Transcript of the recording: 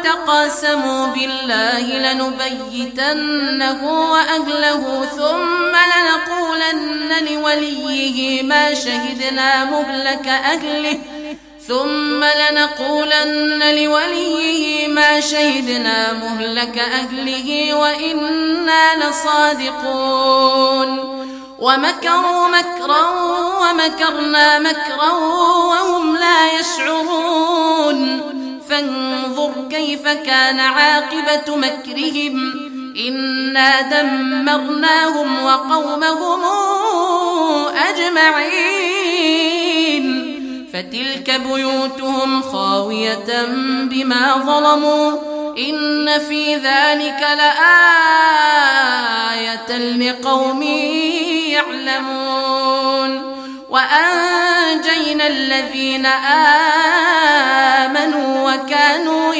وتقاسموا بالله لنبيتنه وأهله ثم لنقولن لوليه ما شهدنا مهلك أهله وإنا لصادقون ومكروا مكرا ومكرنا مكرا وهم لا يشعرون فانظر كيف كان عاقبة مكرهم إنا دمرناهم وقومهم أجمعين فتلك بيوتهم خاوية بما ظلموا إن في ذلك لآية لقوم يعلمون وأنجينا الذين آمنوا وكانوا